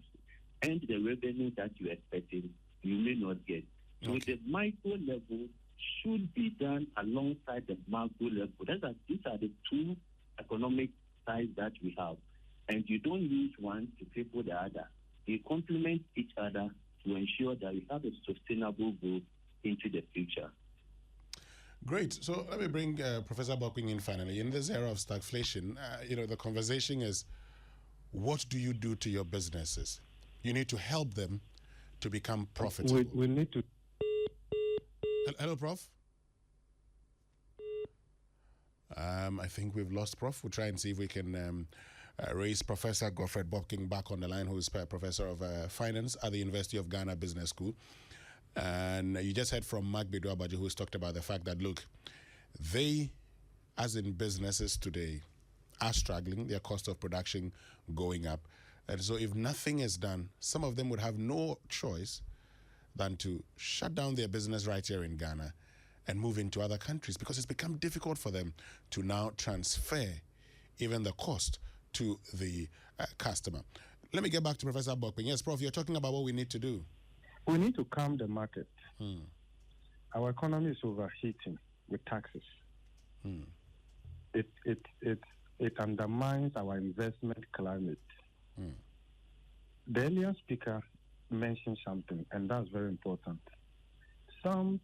And the revenue that you're expecting, you may not get. So the micro level should be done alongside the macro level. These are the two economic sides that we have. And you don't use one to cripple the other. They complement each other to ensure that we have a sustainable growth into the future. Great. So let me bring Professor Bokpin in finally. In this era of stagflation, the conversation is, what do you do to your businesses? You need to help them to become profitable. We need to... Hello, Prof. I think we've lost Prof. We'll try and see if we can raise Professor Godfred Bokpin back on the line, who is Professor of Finance at the University of Ghana Business School. And you just heard from Badu-Aboagye, who's talked about the fact that, look, they, as in businesses today, are struggling, their cost of production going up. And so if nothing is done, some of them would have no choice than to shut down their business right here in Ghana and move into other countries, because it's become difficult for them to now transfer even the cost to the customer. Let me get back to Professor Bokpin. Yes, Prof, you're talking about what we need to do. We need to calm the market. Our economy is overheating with taxes. It undermines our investment climate. The earlier speaker mentioned something, and that's very important. Some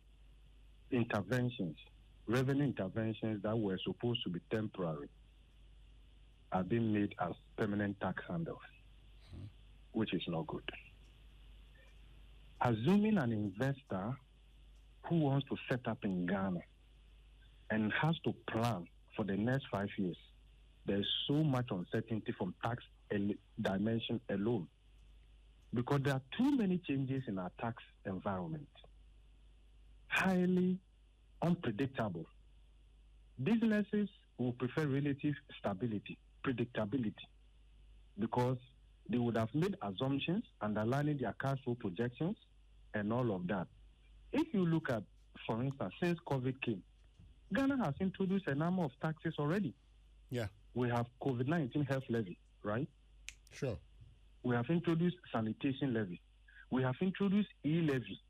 interventions, revenue interventions that were supposed to be temporary, are being made as permanent tax handles, which is not good. Assuming an investor who wants to set up in Ghana and has to plan for the next 5 years, there's so much uncertainty from tax dimension alone, because there are too many changes in our tax environment, highly unpredictable. Businesses will prefer relative stability, predictability, because they would have made assumptions underlining their cash flow projections and all of that. if you look at, for instance, since COVID came, Ghana has introduced a number of taxes already. Yeah. We have COVID-19 health levy, right? Sure. We have introduced sanitation levy. We have introduced e-levy.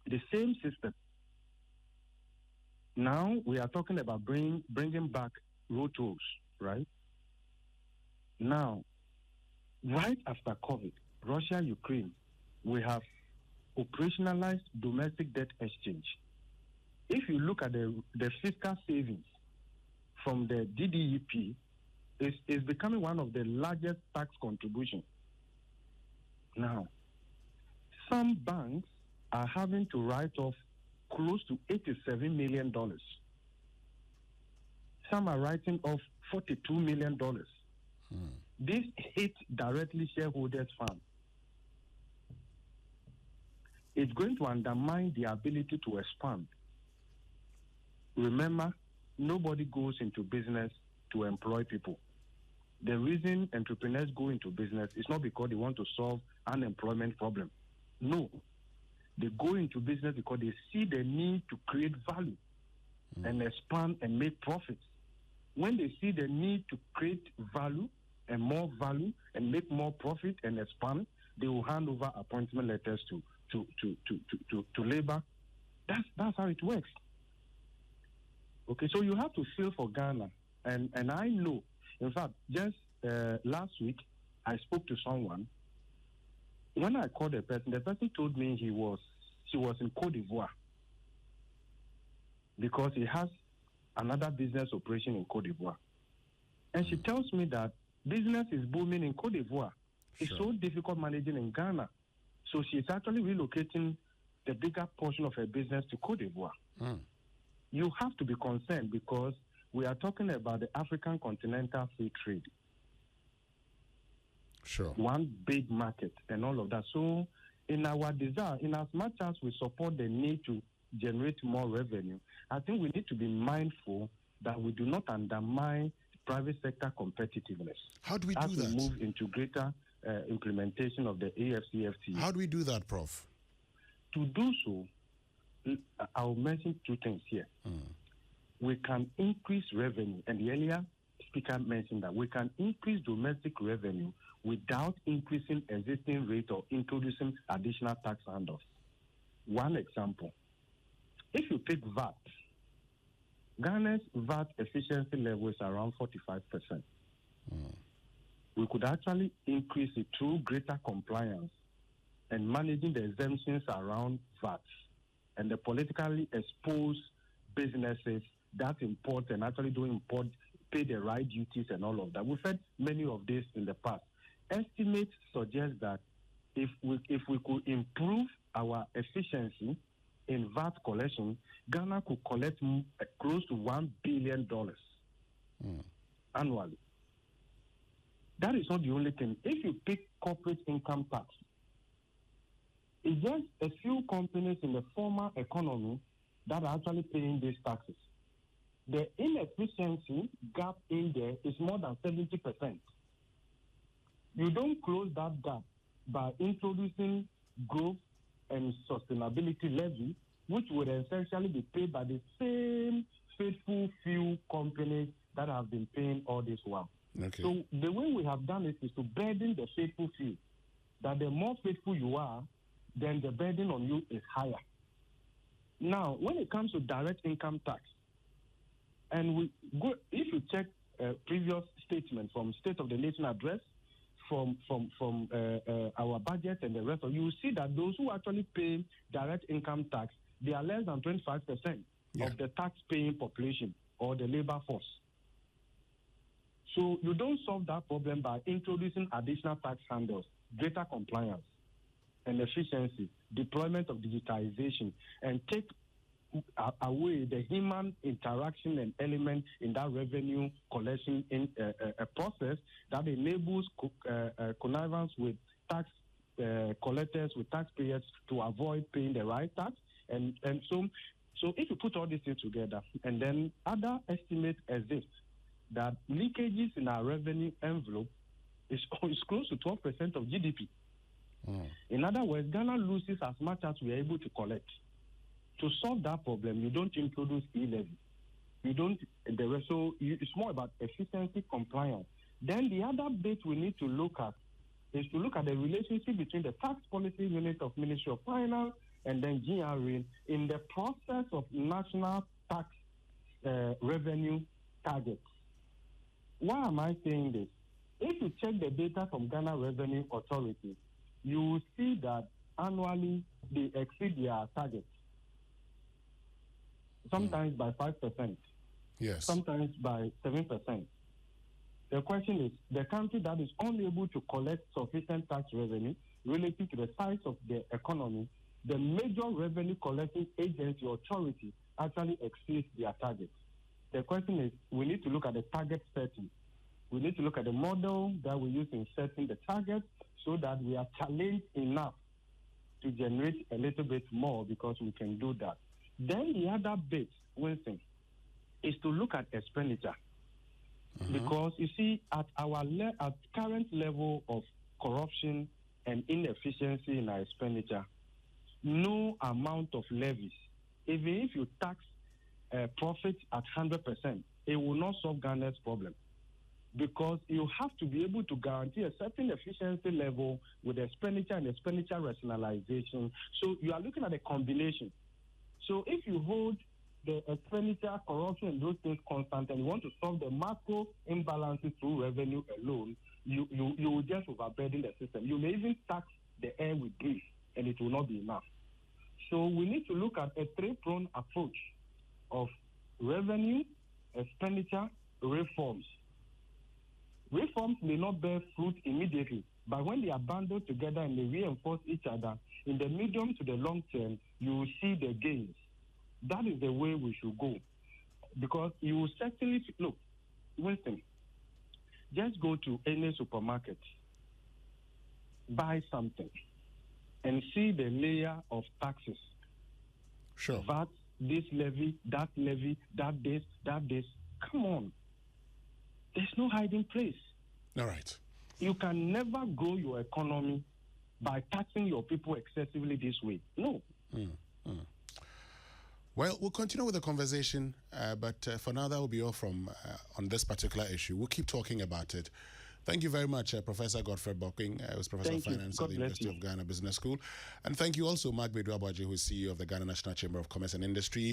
The same system. Now we are talking about bringing back road tolls, right? Now, right after COVID, Russia, Ukraine, we have operationalized domestic debt exchange. If you look at the fiscal savings from the DDEP, it's becoming one of the largest tax contributions. Now, some banks are having to write off close to $87 million. Some are writing off $42 million. This hits directly shareholders' funds. It's going to undermine the ability to expand. Remember, nobody goes into business to employ people. The reason entrepreneurs go into business is not because they want to solve unemployment problem. No. They go into business because they see the need to create value and expand and make profits. When they see the need to create value and make more profit and expand, they will hand over appointment letters to labor. That's how it works. Okay, so you have to feel for Ghana. And I know, in fact, just last week, I spoke to someone. When I called the person told me she was in Côte d'Ivoire because he has another business operation in Côte d'Ivoire. And she tells me that business is booming in Côte d'Ivoire. It's so difficult managing in Ghana. So she's actually relocating the bigger portion of her business to Côte d'Ivoire. You have to be concerned because we are talking about the African continental free trade. Sure. One big market and all of that. So in our desire, in as much as we support the need to generate more revenue, I think we need to be mindful that we do not undermine private sector competitiveness. How do we do that? As we move into greater implementation of the AFCFTA. How do we do that, Prof? To do so, I'll mention two things here. We can increase revenue, and the earlier speaker mentioned that we can increase domestic revenue without increasing existing rate or introducing additional tax handles. One example, if you take VAT, Ghana's VAT efficiency level is around 45%. We could actually increase it through greater compliance and managing the exemptions around VAT and the politically exposed businesses that import and actually do import, pay the right duties and all of that. We've had many of this in the past. Estimates suggest that if we could improve our efficiency in VAT collection, Ghana could collect close to $1 billion annually. That is not the only thing. If you pick corporate income tax, it's just a few companies in the formal economy that are actually paying these taxes. The inefficiency gap in there is more than 70%. You don't close that gap by introducing growth and sustainability levy, which would essentially be paid by the same faithful few companies that have been paying all this while. Okay. So the way we have done it is to burden the faithful few. That the more faithful you are, then the burden on you is higher. Now, when it comes to direct income tax, and if you check previous statement from State of the Nation address, from our budget and the rest of you will see that those who actually pay direct income tax, they are less than 25% of the tax-paying population or the labor force. So you don't solve that problem by introducing additional tax handles, greater compliance and efficiency, deployment of digitization, and take away the human interaction and element in that revenue collection in a process that enables connivance with tax collectors, with taxpayers to avoid paying the right tax. And so if you put all these things together, and then other estimates exist that leakages in our revenue envelope is close to 12% of GDP. In other words, Ghana loses as much as we are able to collect. To solve that problem, you don't introduce e-levy. It's more about efficiency, compliance. Then the other bit we need to look at is to look at the relationship between the tax policy unit of Ministry of Finance and then GRA in the process of national tax revenue targets. Why am I saying this? If you check the data from Ghana Revenue Authority, you will see that annually they exceed their targets. Sometimes by 5%. Yes. Sometimes by 7%. The question is, the country that is unable to collect sufficient tax revenue relative to the size of the economy, the major revenue collecting agency or authority actually exceeds their targets. The question is, we need to look at the target setting. We need to look at the model that we use in setting the targets so that we are challenged enough to generate a little bit more because we can do that. Then the other bit, Winston, is to look at expenditure. Because you see, at current level of corruption and inefficiency in our expenditure, no amount of levies, even if you tax profit at 100%, it will not solve Ghana's problem. Because you have to be able to guarantee a certain efficiency level with expenditure and expenditure rationalization. So you are looking at a combination. So if you hold the expenditure, corruption, and those things constant, and you want to solve the macro imbalances through revenue alone, you will just overburden the system. You may even tax the air we breathe, and it will not be enough. So we need to look at a three-pronged approach of revenue, expenditure, reforms. Reforms may not bear fruit immediately, but when they are bundled together and they reinforce each other, in the medium to the long term, you will see the gains. That is the way we should go. Because you will certainly, look, Winston, just go to any supermarket, buy something, and see the layer of taxes. Sure. VAT, this levy, that this. Come on. There's no hiding place. All right. You can never grow your economy by taxing your people excessively this way. No. Well, we'll continue with the conversation, but for now, that will be all from on this particular issue. We'll keep talking about it. Thank you very much, Professor Godfred Bokpin, who's Professor of Finance at the University of Ghana Business School. And thank you also, Badu-Aboagye, who is CEO of the Ghana National Chamber of Commerce and Industry.